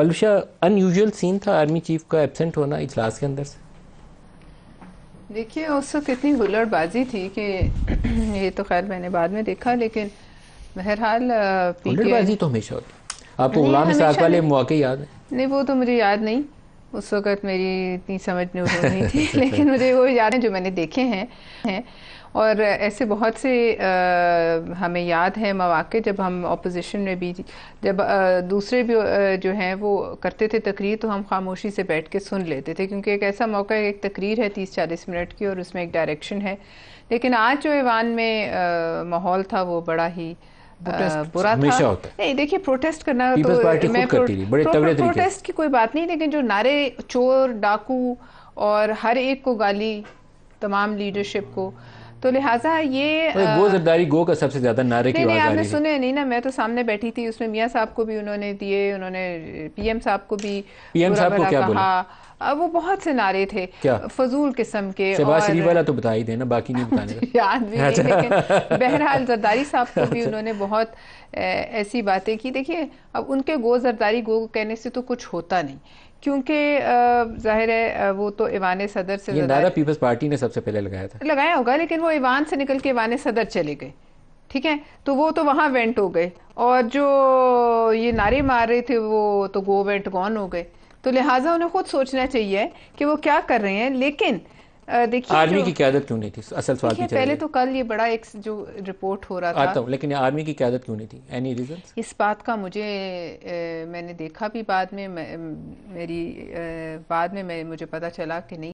पलूशा, unusual scene था army chief का absent होना इजलास के अंदर से। देखिए उस वक्त इतनी हुल्लड़बाजी थी कि ये तो खैर मैंने बाद में देखा, लेकिन बहरहाल पीटीआई हुल्लड़बाजी ने। तो हमेशा होती है। आपको नहीं, गुलाम इसहाक हमेशा वाले नहीं। मौके याद है? नहीं, वो तो मुझे याद नहीं। उस वक़्त मेरी इतनी समझ वो नहीं थी लेकिन मुझे वो याद है जो मैंने देखे हैं। और ऐसे बहुत से हमें याद है मौक़े जब हम ऑपोज़िशन में भी, जब दूसरे भी जो हैं वो करते थे तकरीर, तो हम खामोशी से बैठ के सुन लेते थे, क्योंकि एक ऐसा मौका है, एक तकरीर है 30-40 मिनट की और उसमें एक डायरेक्शन है। लेकिन आज जो ईवान में माहौल था वो बड़ा ही प्रोटेस्ट बुरा था। हमेशा होता है। नहीं देखिए, प्रोटेस्ट करना तो पीपल्स पार्टी खुद मैं करती थी बड़े तगड़े तरीके से। प्रोटेस्ट की कोई बात नहीं, लेकिन जो नारे चोर डाकू और हर एक को गाली, तमाम लीडरशिप को, तो लिहाजा ये और गो जरदारी गो का सबसे ज्यादा नारे की नहीं नहीं, आवाज आ आपने रही थी। सुने नहीं ना, मैं तो सामने बैठी थी, उसमें मियाँ साहब को भी उन्होंने दिए, उन्होंने पीएम साहब को भी पीएम बुरा साहब को भला क्या बोला? कहा। वो बहुत से नारे थे क्या? फजूल किस्म के, शहबाज और शरीफ वाला तो बता ही देना, बाकी नहीं बताने मुझे याद भी का। नहीं, लेकिन अच्छा। बहरहाल जरदारी साहब को भी अच्छा। उन्होंने बहुत ऐसी बातें की। देखिए, अब उनके गो जरदारी गो कहने से तो कुछ होता नहीं, क्योंकि जाहिर है वो तो ईवान सदर से ये नारा पीपल्स पार्टी ने सबसे पहले लगाया था। लगाया होगा, लेकिन वो ईवान से निकल के ईवान सदर चले गए। ठीक है, तो वो तो वहां वेंट हो गए, और जो ये नारे मार रहे थे वो तो गो वेंट गॉन हो गए। तो लिहाजा उन्हें खुद सोचना चाहिए कि वो क्या कर रहे हैं। लेकिन देखिए, आर्मी जो की क़यादत क्यों नहीं थी, असल सवाल देखिए, पीछे रह पहले गया। तो कल ये बड़ा एक जो रिपोर्ट हो रहा था, आता हूँ, लेकिन आर्मी की क़यादत क्यों नहीं थी? Any reason? इस बात का मुझे मैंने देखा भी बाद में, मेरी बाद में मुझे पता चला कि नहीं।